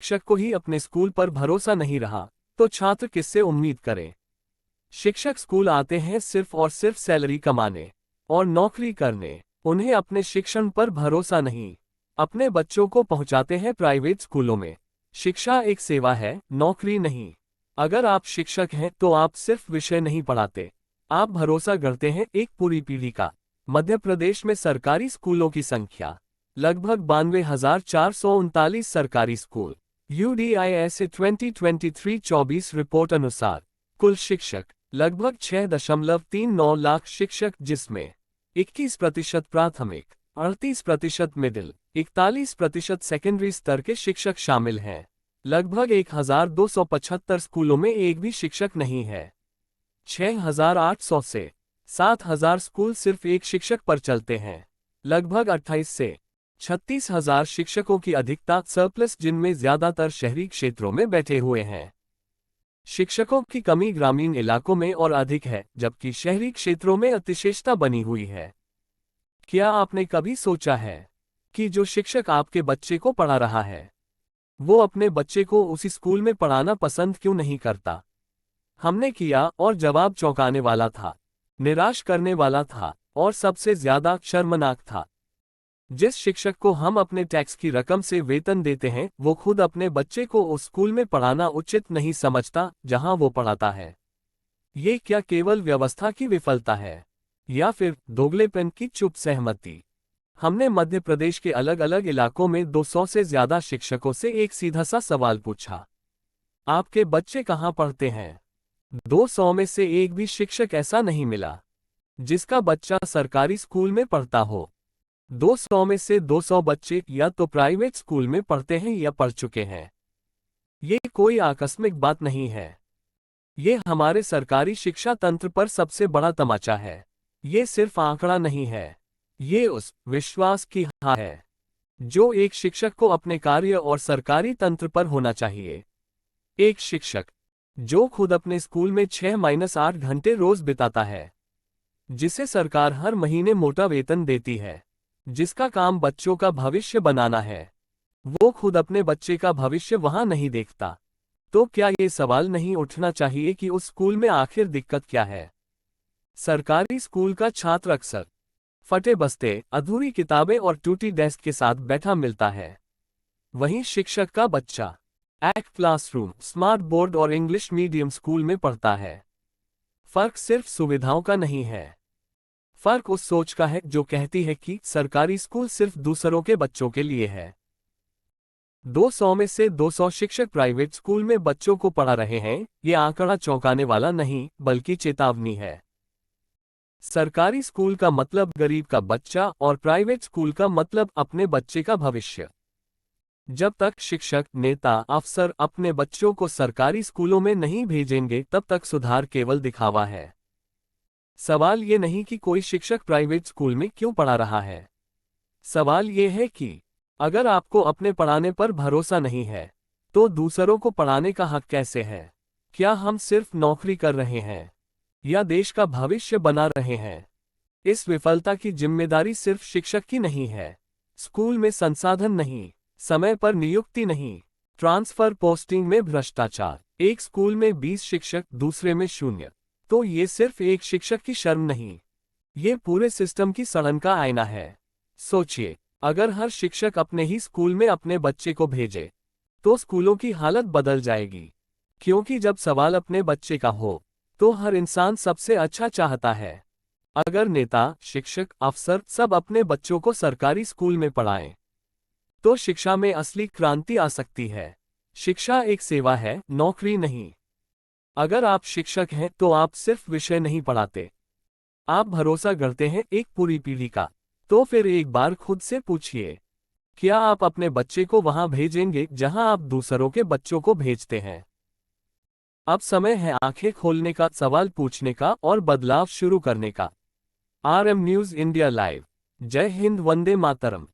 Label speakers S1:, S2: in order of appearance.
S1: शिक्षक को ही अपने स्कूल पर भरोसा नहीं रहा तो छात्र किससे उम्मीद करें। शिक्षक स्कूल आते हैं सिर्फ और सिर्फ सैलरी कमाने और नौकरी करने। उन्हें अपने शिक्षण पर भरोसा नहीं। अपने बच्चों को पहुंचाते हैं प्राइवेट स्कूलों में। शिक्षा एक सेवा है, नौकरी नहीं। अगर आप शिक्षक हैं तो आप सिर्फ विषय नहीं पढ़ाते, आप भरोसा करते हैं एक पूरी पीढ़ी का। मध्य प्रदेश में सरकारी स्कूलों की संख्या लगभग 92,439 सरकारी स्कूल। UDISA 2023-24 रिपोर्ट अनुसार कुल शिक्षक लगभग 6.39 लाख शिक्षक, जिसमें 21% प्राथमिक, 38% मिडिल, 41% सेकेंडरी स्तर के शिक्षक शामिल हैं। लगभग 1,275 स्कूलों में एक भी शिक्षक नहीं है। 6,800 से 7,000 स्कूल सिर्फ एक शिक्षक पर चलते हैं। लगभग 28 से 36,000 शिक्षकों की अधिकता सरप्लस, जिनमें ज्यादातर शहरी क्षेत्रों में बैठे हुए हैं। शिक्षकों की कमी ग्रामीण इलाकों में और अधिक है, जबकि शहरी क्षेत्रों में अतिशेषता बनी हुई है। क्या आपने कभी सोचा है कि जो शिक्षक आपके बच्चे को पढ़ा रहा है वो अपने बच्चे को उसी स्कूल में पढ़ाना पसंद क्यों नहीं करता? हमने किया और जवाब चौंकाने वाला था, निराश करने वाला था और सबसे ज्यादा शर्मनाक था। जिस शिक्षक को हम अपने टैक्स की रकम से वेतन देते हैं वो खुद अपने बच्चे को उस स्कूल में पढ़ाना उचित नहीं समझता जहां वो पढ़ाता है। ये क्या केवल व्यवस्था की विफलता है या फिर दोगलेपन की चुप सहमति? हमने मध्य प्रदेश के अलग अलग इलाकों में 200 से ज्यादा शिक्षकों से एक सीधा सा सवाल पूछा, आपके बच्चे कहाँ पढ़ते हैं? 200 में से एक भी शिक्षक ऐसा नहीं मिला जिसका बच्चा सरकारी स्कूल में पढ़ता हो। 200 में से 200 बच्चे या तो प्राइवेट स्कूल में पढ़ते हैं या पढ़ चुके हैं। ये कोई आकस्मिक बात नहीं है। ये हमारे सरकारी शिक्षा तंत्र पर सबसे बड़ा तमाचा है। ये सिर्फ आंकड़ा नहीं है, ये उस विश्वास की हार है जो एक शिक्षक को अपने कार्य और सरकारी तंत्र पर होना चाहिए। एक शिक्षक जो खुद अपने स्कूल में 6-8 घंटे रोज बिताता है, जिसे सरकार हर महीने मोटा वेतन देती है, जिसका काम बच्चों का भविष्य बनाना है, वो खुद अपने बच्चे का भविष्य वहां नहीं देखता, तो क्या ये सवाल नहीं उठना चाहिए कि उस स्कूल में आखिर दिक्कत क्या है? सरकारी स्कूल का छात्र अक्सर फटे बस्ते, अधूरी किताबें और टूटी डेस्क के साथ बैठा मिलता है। वहीं शिक्षक का बच्चा एक्ट क्लासरूम, स्मार्ट बोर्ड और इंग्लिश मीडियम स्कूल में पढ़ता है। फर्क सिर्फ सुविधाओं का नहीं है, फर्क उस सोच का है जो कहती है कि सरकारी स्कूल सिर्फ दूसरों के बच्चों के लिए है। 200 में से 200 शिक्षक प्राइवेट स्कूल में बच्चों को पढ़ा रहे हैं। ये आंकड़ा चौंकाने वाला नहीं बल्कि चेतावनी है। सरकारी स्कूल का मतलब गरीब का बच्चा और प्राइवेट स्कूल का मतलब अपने बच्चे का भविष्य। जब तक शिक्षक, नेता, अफसर अपने बच्चों को सरकारी स्कूलों में नहीं भेजेंगे तब तक सुधार केवल दिखावा है। सवाल ये नहीं कि कोई शिक्षक प्राइवेट स्कूल में क्यों पढ़ा रहा है, सवाल ये है कि अगर आपको अपने पढ़ाने पर भरोसा नहीं है तो दूसरों को पढ़ाने का हक कैसे है? क्या हम सिर्फ नौकरी कर रहे हैं या देश का भविष्य बना रहे हैं? इस विफलता की जिम्मेदारी सिर्फ शिक्षक की नहीं है। स्कूल में संसाधन नहीं, समय पर नियुक्ति नहीं, ट्रांसफर पोस्टिंग में भ्रष्टाचार, एक स्कूल में 20 शिक्षक दूसरे में 0, तो ये सिर्फ एक शिक्षक की शर्म नहीं, ये पूरे सिस्टम की सड़न का आईना है। सोचिए, अगर हर शिक्षक अपने ही स्कूल में अपने बच्चे को भेजे तो स्कूलों की हालत बदल जाएगी। क्योंकि जब सवाल अपने बच्चे का हो तो हर इंसान सबसे अच्छा चाहता है। अगर नेता, शिक्षक, अफसर सब अपने बच्चों को सरकारी स्कूल में पढ़ाएं तो शिक्षा में असली क्रांति आ सकती है। शिक्षा एक सेवा है, नौकरी नहीं। अगर आप शिक्षक हैं तो आप सिर्फ विषय नहीं पढ़ाते, आप भरोसा करते हैं एक पूरी पीढ़ी का। तो फिर एक बार खुद से पूछिए, क्या आप अपने बच्चे को वहां भेजेंगे जहां आप दूसरों के बच्चों को भेजते हैं? अब समय है आंखें खोलने का, सवाल पूछने का और बदलाव शुरू करने का। RM news India live. जय हिंद, वंदे मातरम।